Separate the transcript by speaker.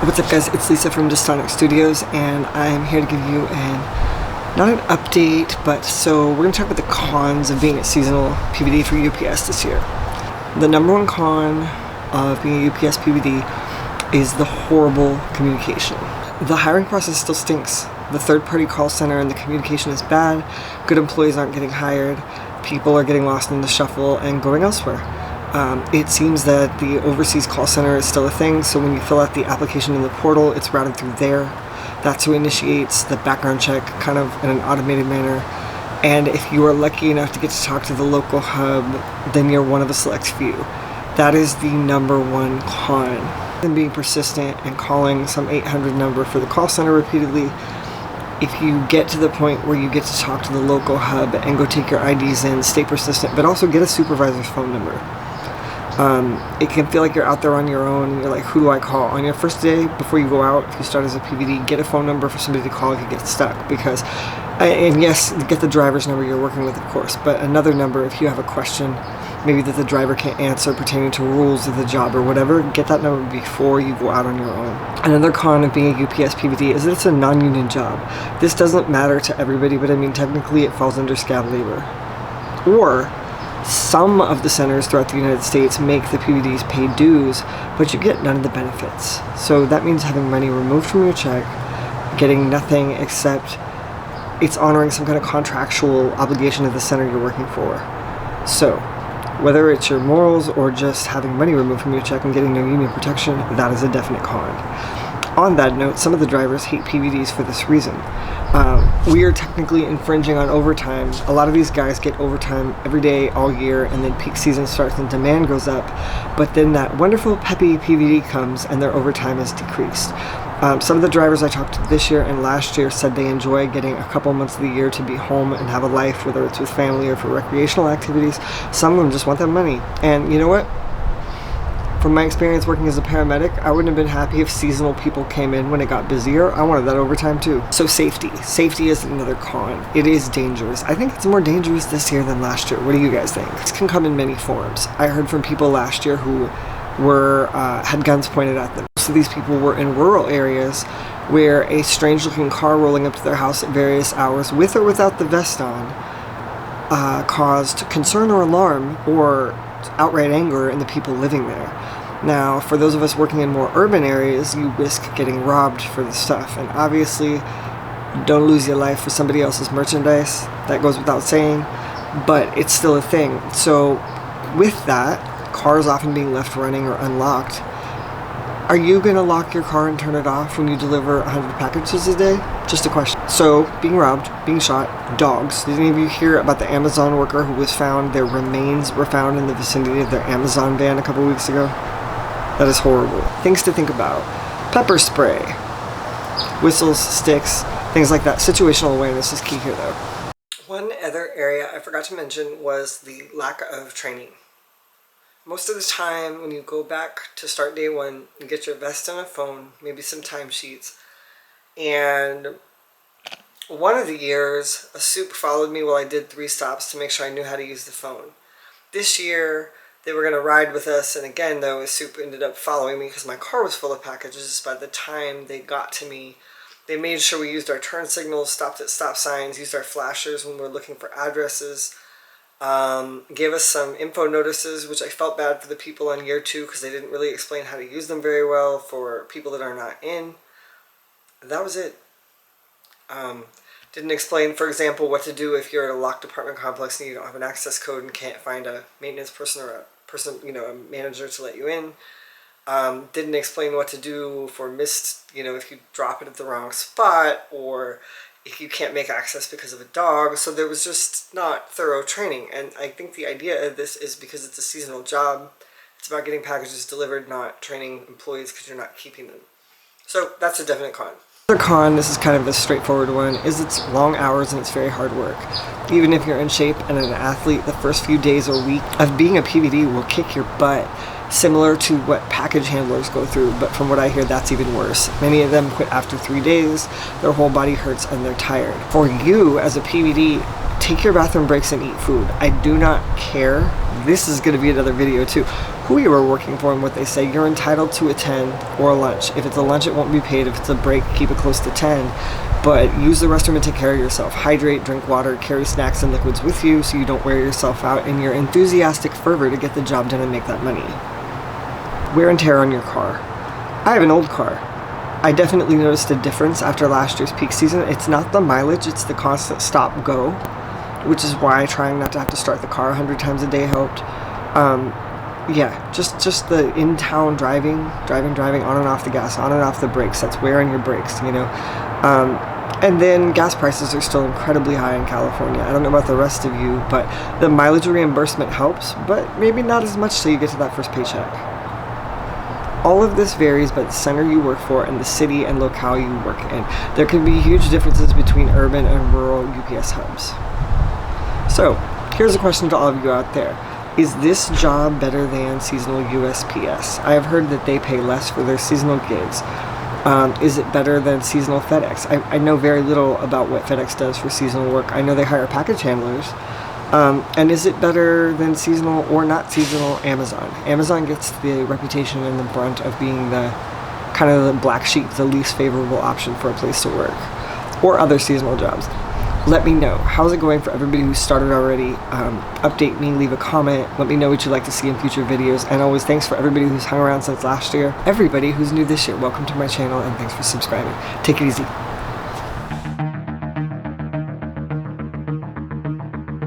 Speaker 1: What's up guys, it's Lisa from Dystonic Studios and I'm here to give you not an update, but so we're going to talk about the cons of being a seasonal PVD for UPS this year. The number one con of being a UPS PVD is the horrible communication. The hiring process still stinks. The third-party call center and the communication is bad. Good employees aren't getting hired. People are getting lost in the shuffle and going elsewhere. It seems that the overseas call center is still a thing, so when you fill out the application in the portal, it's routed through there. That's who initiates the background check, kind of in an automated manner. And if you are lucky enough to get to talk to the local hub, then you're one of a select few. That is the number one con. And being persistent and calling some 800 number for the call center repeatedly, if you get to the point where you get to talk to the local hub and go take your IDs in, stay persistent, but also get a supervisor's phone number. It can feel like you're out there on your own and you're like, who do I call? On your first day, before you go out, if you start as a PVD, get a phone number for somebody to call if you get stuck, because, and yes, get the driver's number you're working with, of course, but another number if you have a question, maybe that the driver can't answer pertaining to rules of the job or whatever, get that number before you go out on your own. Another con of being a UPS PVD is that it's a non-union job. This doesn't matter to everybody, but I mean, technically it falls under scab labor. Or, some of the centers throughout the United States make the PVDs pay dues, but you get none of the benefits. So that means having money removed from your check, getting nothing except it's honoring some kind of contractual obligation of the center you're working for. So, whether it's your morals or just having money removed from your check and getting no union protection, that is a definite con. On that note, some of the drivers hate PVDs for this reason. We are technically infringing on overtime. A lot of these guys get overtime every day, all year, and then peak season starts and demand goes up. But then that wonderful peppy PVD comes and their overtime is decreased. Some of the drivers I talked to this year and last year said they enjoy getting a couple months of the year to be home and have a life, whether it's with family or for recreational activities. Some of them just want that money. And you know what? From my experience working as a paramedic, I wouldn't have been happy if seasonal people came in when it got busier. I wanted that overtime too. So safety. Safety is another con. It is dangerous. I think it's more dangerous this year than last year. What do you guys think? This can come in many forms. I heard from people last year who had guns pointed at them. So these people were in rural areas where a strange looking car rolling up to their house at various hours with or without the vest on caused concern or alarm or outright anger in the people living there. Now, for those of us working in more urban areas, you risk getting robbed for the stuff. And obviously, don't lose your life for somebody else's merchandise. That goes without saying, but it's still a thing. So with that, cars often being left running or unlocked, are you going to lock your car and turn it off when you deliver 100 packages a day? Just a question. So, being robbed, being shot, dogs. Did any of you hear about the Amazon worker who was found, their remains were found in the vicinity of their Amazon van a couple weeks ago? That is horrible. Things to think about. Pepper spray. Whistles, sticks, things like that. Situational awareness is key here though. One other area I forgot to mention was the lack of training. Most of the time when you go back to start day one, you get your vest and a phone, maybe some timesheets, and one of the years, a soup followed me while I did 3 stops to make sure I knew how to use the phone. This year, they were going to ride with us, and again, though, a soup ended up following me because my car was full of packages. By the time they got to me, they made sure we used our turn signals, stopped at stop signs, used our flashers when we were looking for addresses, gave us some info notices, which I felt bad for the people on year 2 because they didn't really explain how to use them very well for people that are not in. That was it. Didn't explain, for example, what to do if you're at a locked apartment complex and you don't have an access code and can't find a maintenance person or a manager to let you in. Didn't explain what to do for missed, if you drop it at the wrong spot or if you can't make access because of a dog. So there was just not thorough training. And I think the idea of this is because it's a seasonal job. It's about getting packages delivered, not training employees because you're not keeping them. So that's a definite con. Another con, this is kind of a straightforward one, is it's long hours and it's very hard work. Even if you're in shape and an athlete, the first few days or week of being a PVD will kick your butt, similar to what package handlers go through, but from what I hear, that's even worse. Many of them quit after 3 days, their whole body hurts and they're tired. For you, as a PVD, take your bathroom breaks and eat food. I do not care this is going to be another video too, who you are working for and what they say. You're entitled to a 10 or a lunch. If it's a lunch, it won't be paid. If it's a break, keep it close to 10. But use the restroom and take care of yourself. Hydrate, drink water, carry snacks and liquids with you so you don't wear yourself out in your enthusiastic fervor to get the job done and make that money. Wear and tear on your car. I have an old car. I definitely noticed a difference after last year's peak season. It's not the mileage, it's the constant stop-go, which is why trying not to have to start the car 100 times a day helped. Yeah, just the in-town driving on and off the gas, on and off the brakes. That's wear on your brakes, you know. And then gas prices are still incredibly high in California. I don't know about the rest of you, but the mileage reimbursement helps, but maybe not as much till you get to that first paycheck. All of this varies by the center you work for and the city and locale you work in. There can be huge differences between urban and rural UPS hubs. So, here's a question to all of you out there. Is this job better than seasonal USPS? I have heard that they pay less for their seasonal gigs. Is it better than seasonal FedEx? I know very little about what FedEx does for seasonal work. I know they hire package handlers. And is it better than seasonal or not seasonal Amazon? Amazon gets the reputation and the brunt of being the kind of the black sheep, the least favorable option for a place to work, or other seasonal jobs. Let me know. How's it going for everybody who's started already? Update me, leave a comment, let me know what you'd like to see in future videos, and always thanks for everybody who's hung around since last year. Everybody who's new this year, welcome to my channel and thanks for subscribing. Take it easy.